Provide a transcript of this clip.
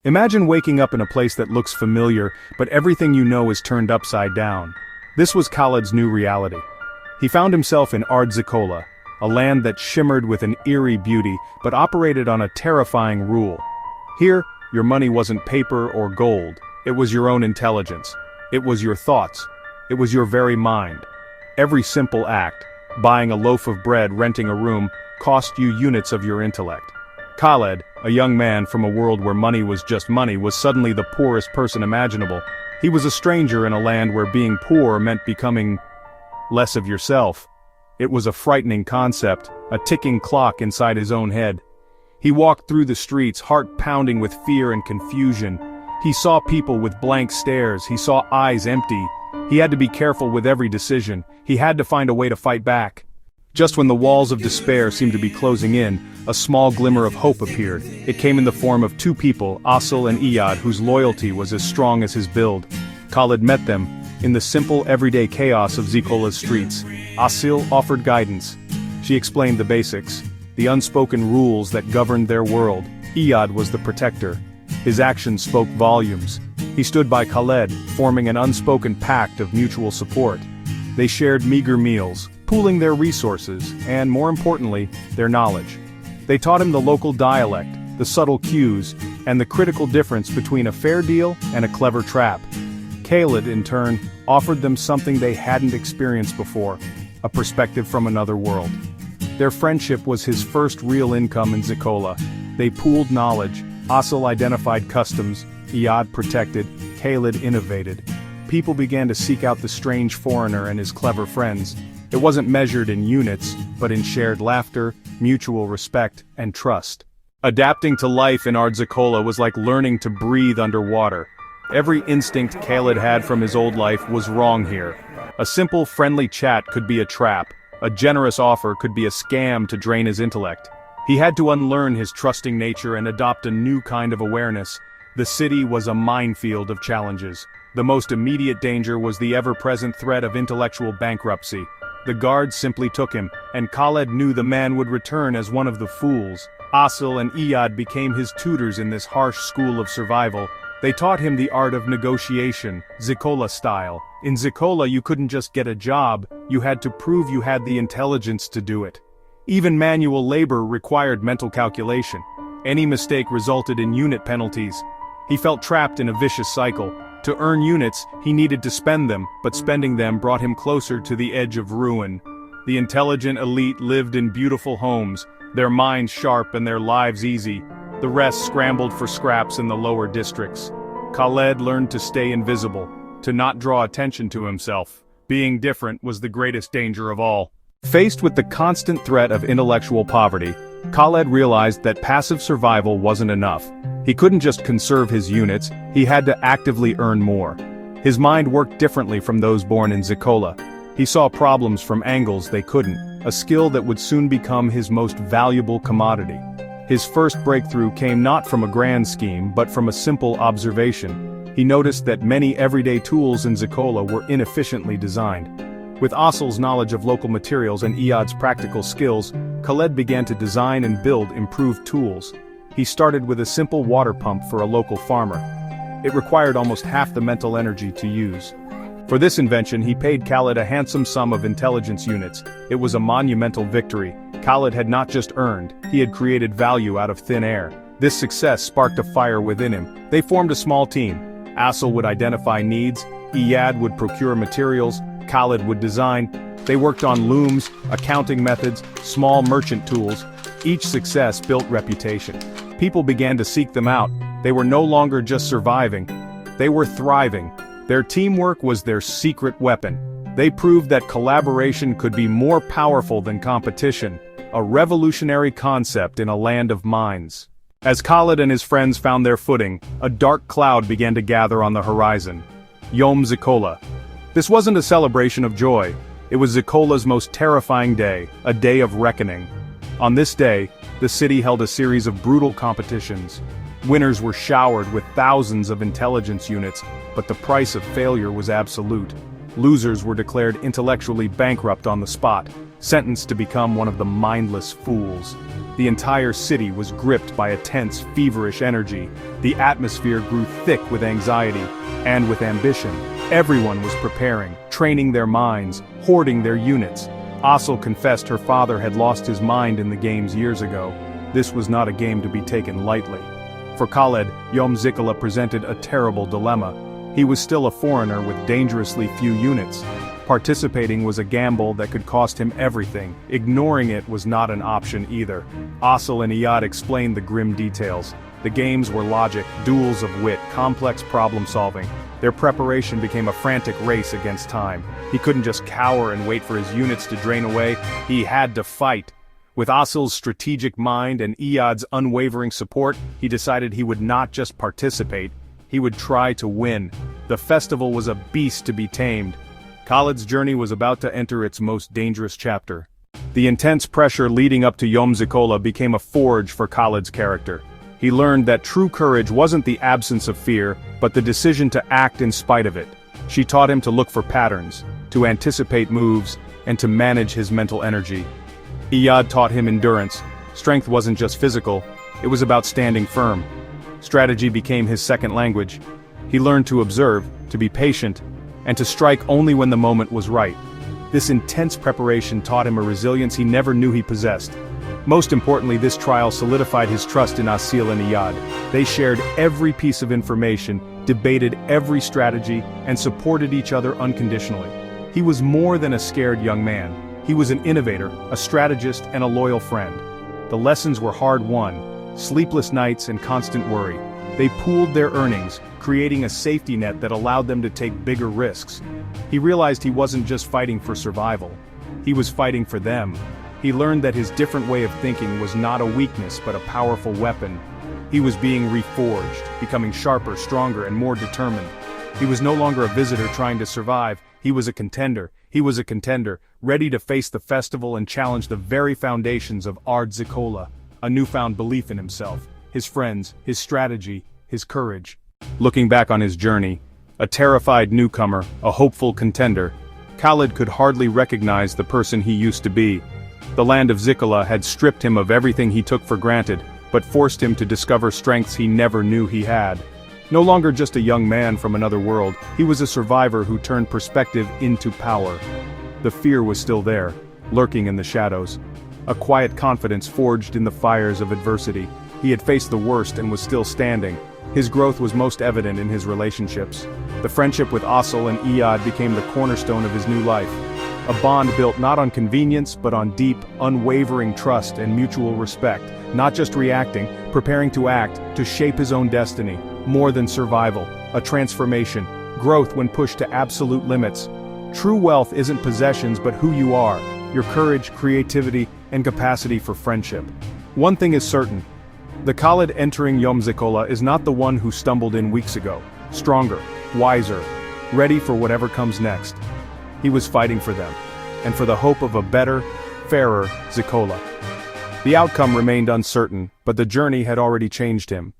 Imagine waking up in a place that looks familiar, but everything you know is turned upside down. This was Khaled's new reality. He found himself in Land of Zekola, a land that shimmered with an eerie beauty, but operated on a terrifying rule. Here, your money wasn't paper or gold, it was your own intelligence. It was your thoughts. It was your very mind. Every simple act, buying a loaf of bread, renting a room, cost you units of your intellect. Khaled, a young man from a world where money was just money, was suddenly the poorest person imaginable. He was a stranger in a land where being poor meant becoming less of yourself. It was a frightening concept, a ticking clock inside his own head. He walked through the streets, heart pounding with fear and confusion. He saw people with blank stares, he saw eyes empty. He had to be careful with every decision. He had to find a way to fight back. Just when the walls of despair seemed to be closing in, a small glimmer of hope appeared. It came in the form of two people, Asil and Iyad, whose loyalty was as strong as his build. Khaled met them in the simple everyday chaos of Zekola's streets. Asil offered guidance. She explained the basics, the unspoken rules that governed their world. Iyad was the protector. His actions spoke volumes. He stood by Khaled, forming an unspoken pact of mutual support. They shared meager meals, pooling their resources, and more importantly, their knowledge. They taught him the local dialect, the subtle cues, and the critical difference between a fair deal and a clever trap. Khaled, in turn, offered them something they hadn't experienced before, a perspective from another world. Their friendship was his first real income in Zekola. They pooled knowledge. Asil identified customs, Iyad protected, Khaled innovated. People began to seek out the strange foreigner and his clever friends. It wasn't measured in units, but in shared laughter, mutual respect, and trust. Adapting to life in Land of Zekola was like learning to breathe underwater. Every instinct Khaled had from his old life was wrong here. A simple, friendly chat could be a trap. A generous offer could be a scam to drain his intellect. He had to unlearn his trusting nature and adopt a new kind of awareness. The city was a minefield of challenges. The most immediate danger was the ever-present threat of intellectual bankruptcy. The guards simply took him, and Khaled knew the man would return as one of the fools. Asil and Iyad became his tutors in this harsh school of survival. They taught him the art of negotiation, Zekola style. In Zekola you couldn't just get a job, you had to prove you had the intelligence to do it. Even manual labor required mental calculation. Any mistake resulted in unit penalties. He felt trapped in a vicious cycle. To earn units, he needed to spend them, but spending them brought him closer to the edge of ruin. The intelligent elite lived in beautiful homes, their minds sharp and their lives easy. The rest scrambled for scraps in the lower districts. Khaled learned to stay invisible, to not draw attention to himself. Being different was the greatest danger of all. Faced with the constant threat of intellectual poverty, Khaled realized that passive survival wasn't enough. He couldn't just conserve his units, he had to actively earn more. His mind worked differently from those born in Zekola. He saw problems from angles they couldn't, a skill that would soon become his most valuable commodity. His first breakthrough came not from a grand scheme, but from a simple observation. He noticed that many everyday tools in Zekola were inefficiently designed. With Asil's knowledge of local materials and Iyad's practical skills, Khaled began to design and build improved tools. He started with a simple water pump for a local farmer. It required almost half the mental energy to use. For this invention he paid Khaled a handsome sum of intelligence units. It was a monumental victory. Khaled had not just earned, he had created value out of thin air. This success sparked a fire within him. They formed a small team. Asil would identify needs, Iyad would procure materials, Khaled would design. They worked on looms, accounting methods, small merchant tools. Each success built reputation. People began to seek them out. They were no longer just surviving. They were thriving. Their teamwork was their secret weapon. They proved that collaboration could be more powerful than competition, a revolutionary concept in a land of mines. As Khaled and his friends found their footing, a dark cloud began to gather on the horizon. Yom Zekola. This wasn't a celebration of joy. It was Zekola's most terrifying day, a day of reckoning. On this day, the city held a series of brutal competitions. Winners were showered with thousands of intelligence units, but the price of failure was absolute. Losers were declared intellectually bankrupt on the spot, sentenced to become one of the mindless fools. The entire city was gripped by a tense, feverish energy. The atmosphere grew thick with anxiety and with ambition. Everyone was preparing, training their minds, hoarding their units. Asl confessed her father had lost his mind in the games years ago. This was not a game to be taken lightly. For Khaled, Zekola presented a terrible dilemma. He was still a foreigner with dangerously few units. Participating was a gamble that could cost him everything. Ignoring it was not an option either. Asl and Iyad explained the grim details. The games were logic, duels of wit, complex problem-solving. Their preparation became a frantic race against time. He couldn't just cower and wait for his units to drain away. He had to fight. With Asl's strategic mind and Iyad's unwavering support, he decided he would not just participate, he would try to win. The festival was a beast to be tamed. Khaled's journey was about to enter its most dangerous chapter. The intense pressure leading up to Zekola became a forge for Khaled's character. He learned that true courage wasn't the absence of fear, but the decision to act in spite of it. She taught him to look for patterns, to anticipate moves, and to manage his mental energy. Iyad taught him endurance. Strength wasn't just physical, it was about standing firm. Strategy became his second language. He learned to observe, to be patient, and to strike only when the moment was right. This intense preparation taught him a resilience he never knew he possessed. Most importantly, this trial solidified his trust in Asil and Iyad. They shared every piece of information, debated every strategy, and supported each other unconditionally. He was more than a scared young man. He was an innovator, a strategist, and a loyal friend. The lessons were hard-won, sleepless nights and constant worry. They pooled their earnings, creating a safety net that allowed them to take bigger risks. He realized he wasn't just fighting for survival. He was fighting for them. He learned that his different way of thinking was not a weakness but a powerful weapon. He was being reforged, becoming sharper, stronger, and more determined. He was no longer a visitor trying to survive, he was a contender. He was a contender, ready to face the festival and challenge the very foundations of Land of Zekola. A newfound belief in himself, his friends, his strategy, his courage. Looking back on his journey, a terrified newcomer, a hopeful contender, Khaled could hardly recognize the person he used to be. The Land of Zekola had stripped him of everything he took for granted, but forced him to discover strengths he never knew he had. No longer just a young man from another world, he was a survivor who turned perspective into power. The fear was still there, lurking in the shadows. A quiet confidence forged in the fires of adversity. He had faced the worst and was still standing. His growth was most evident in his relationships. The friendship with Asl and Iyad became the cornerstone of his new life. A bond built not on convenience but on deep, unwavering trust and mutual respect. Not just reacting, preparing to act, to shape his own destiny. More than survival, a transformation, growth when pushed to absolute limits. True wealth isn't possessions but who you are, your courage, creativity, and capacity for friendship. One thing is certain. The Khaled entering Zekola is not the one who stumbled in weeks ago. Stronger, wiser, ready for whatever comes next. He was fighting for them, and for the hope of a better, fairer Zekola. The outcome remained uncertain, but the journey had already changed him.